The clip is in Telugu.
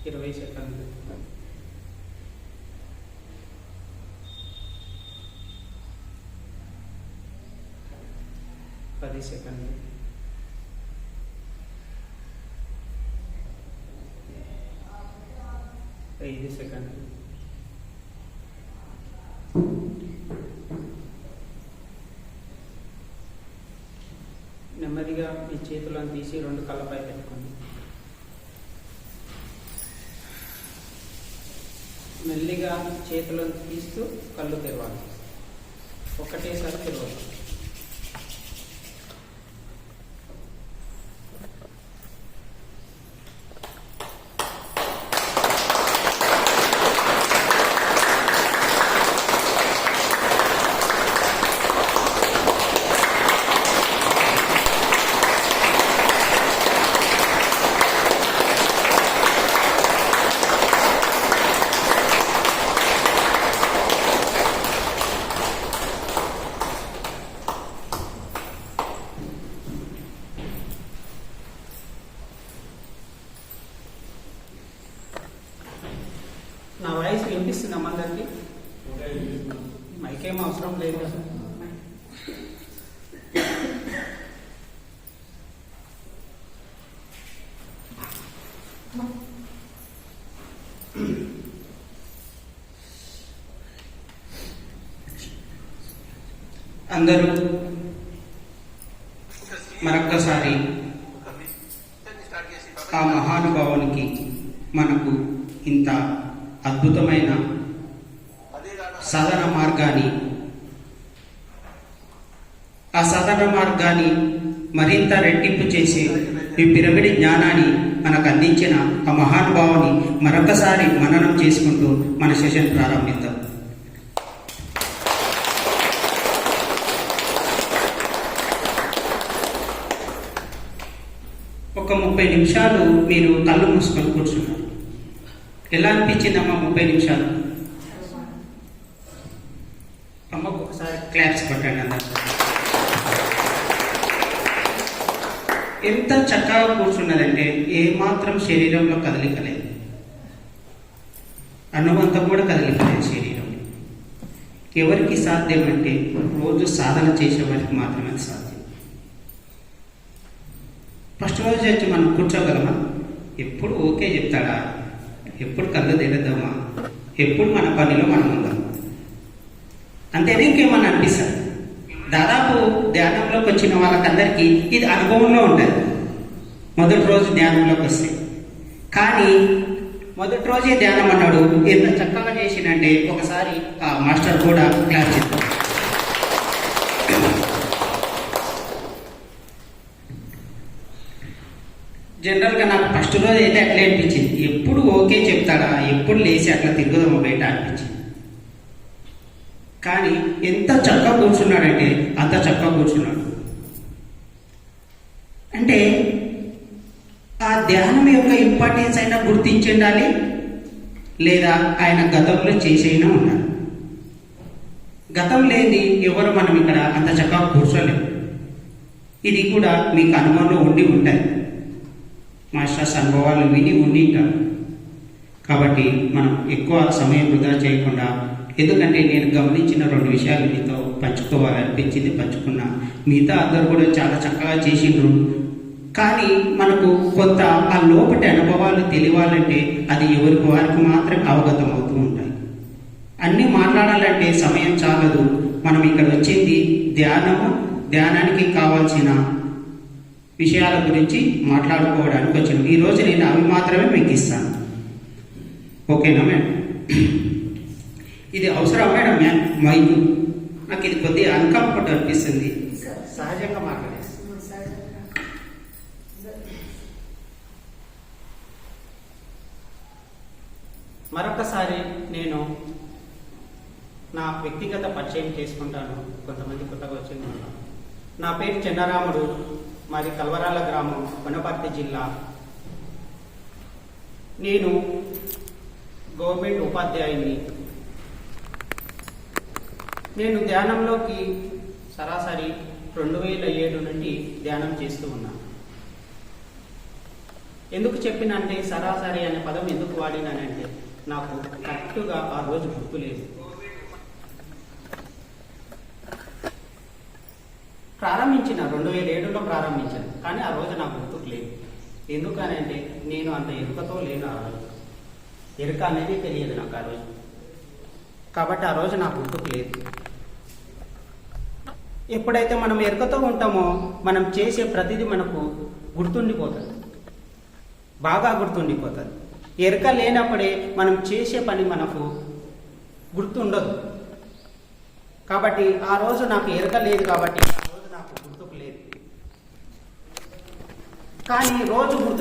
20 సెకండ్లు. 10 సెకండ్లు. 5 సెకండ్లు. 'నెమ్మదిగా మీ చేతులను తీసి 2 కళ్ళపై పెట్టుకోండి. మెల్లిగా చేతులను తీస్తూ కళ్ళు తెరవాలి. ఒకటేసారి తెరవాలి. నా వాయిస్ వినిపిస్తుందా అందరికి? మైకేం అవసరం లేదు కదా. అందరూ మరొక్కసారి ఆ మహానుభావునికి మనకు ఇంత అద్భుతమైన సాధన మార్గాన్ని మరింత రెట్టింపు చేసి ఈ పిరమిడ్ జ్ఞానాన్ని మనకు అందించిన ఆ మహానుభావుని మరొకసారి మననం చేసుకుంటూ మన సెషన్ ప్రారంభిద్దాం. ఒక 30 నిమిషాలు మీరు కళ్ళు మూసుకొని కూర్చున్నారు. ఎలా అనిపించిందమ్మా 30 నిమిషాలు? అమ్మకు ఒకసారి క్లాప్స్ కొట్టండి అందరూ. ఎంత చక్కగా కూర్చున్నదంటే ఏమాత్రం శరీరంలో కదలికలేదు, అన్నువంతం కూడా కదలికలేదు శరీరం. ఎవరికి సాధ్యమంటే రోజు సాధన చేసే వారికి మాత్రమే సాధ్యం. ఫస్ట్ రోజు వచ్చి మనం కూర్చోగలమా? ఎప్పుడు ఓకే చెప్తాడా? ఎప్పుడు కళ్ళు తెరద్దామా? ఎప్పుడు మన పనిలో మనం ఉందాం అంతేనే. ఇంకేమన్నా అనిపిస్తుంది? దాదాపు ధ్యానంలోకి వచ్చిన వాళ్ళకందరికీ ఇది అనుభవంలో ఉంటుంది మొదటి రోజు ధ్యానంలోకి వస్తే. కానీ మొదటి రోజే ధ్యానం అన్నాడు, ఎంత చక్కగా చేసినంటే ఒకసారి ఆ మాస్టర్ కూడా క్లాస్ చేస్తాం. జనరల్గా నాకు ఫస్ట్ రోజు అయితే అట్లా అనిపించింది, ఎప్పుడు ఓకే చెప్తాడా, ఎప్పుడు లేచి అట్లా తిరుగుదామో బయట అనిపించింది. కానీ ఎంత చక్కగా కూర్చున్నాడంటే అంత చక్కగా కూర్చున్నాడు. అంటే ఆ ధ్యానం యొక్క ఇంపార్టెన్స్ అయినా గుర్తించాలి, లేదా ఆయన గతంలో చేసైనా ఉండాలి. గతం లేని ఎవరు మనం ఇక్కడ అంత చక్కగా కూర్చోలేము. ఇది కూడా మీకు అనుభవంలో ఉండి ఉంటాయి, మాస్టర్స్ అనుభవాలు విని ఉండింటారు. కాబట్టి మనం ఎక్కువ సమయం వృధా చేయకుండా, ఎందుకంటే నేను గమనించిన 2 విషయాలు మీతో పంచుకోవాలనిపించింది, పంచుకున్నా. మిగతా అందరూ కూడా చాలా చక్కగా చేసిండ్రు. కానీ మనకు కొంత ఆ లోపటి అనుభవాలు తెలియాలంటే అది ఎవరికి వారికి మాత్రం అవగతం అవుతూ ఉంటాయి. అన్నీ మాట్లాడాలంటే సమయం చాలదు. మనం ఇక్కడ వచ్చింది ధ్యానానికి కావాల్సిన విషయాల గురించి మాట్లాడుకోవడానికి వచ్చినాం. ఈరోజు నేను అవి మాత్రమే మీకు ఇస్తాను. ఓకేనా మేడం? ఇది అవసరం మేడం? మైకు నాకు ఇది కొద్దిగా అన్కంఫర్ట్ అనిపిస్తుంది, సహజంగా మాట్లాడేస్తాను. మరొకసారి నేను నా వ్యక్తిగత పరిచయం చేసుకుంటాను, కొంతమంది కొత్తగా వచ్చింది. నా పేరు చెన్నరాముడు, మాది కల్వరాల గ్రామం, వనపర్తి జిల్లా. నేను గవర్నమెంట్ ఉపాధ్యాయుని. నేను ధ్యానంలోకి సరాసరి 2007 నుండి ధ్యానం చేస్తూ ఉన్నాను. ఎందుకు చెప్పినంటే సరాసరి అనే పదం ఎందుకు వాడినానంటే నాకు కరెక్ట్గా ఆ రోజు గుర్తులేదు. ప్రారంభించిన 2007లో ప్రారంభించాను, కానీ ఆ రోజు నాకు గుర్తుకు లేదు. ఎందుకనంటే నేను అంత ఎరుకతో లేను. ఆ రోజు ఎరుక అనేది తెలియదు నాకు ఆ రోజు, కాబట్టి ఆ రోజు నాకు గుర్తుకు లేదు. ఎప్పుడైతే మనం ఎరుకతో ఉంటామో మనం చేసే ప్రతిదీ మనకు గుర్తుండిపోతుంది, బాగా గుర్తుండిపోతుంది. ఎరుక లేనప్పుడే మనం చేసే పని మనకు గుర్తుండదు. కాబట్టి ఆ రోజు నాకు ఎరుక లేదు, కాబట్టి ఆ రోజు నాకు గుర్తుకు లేదు. కానీ రోజు గుర్తు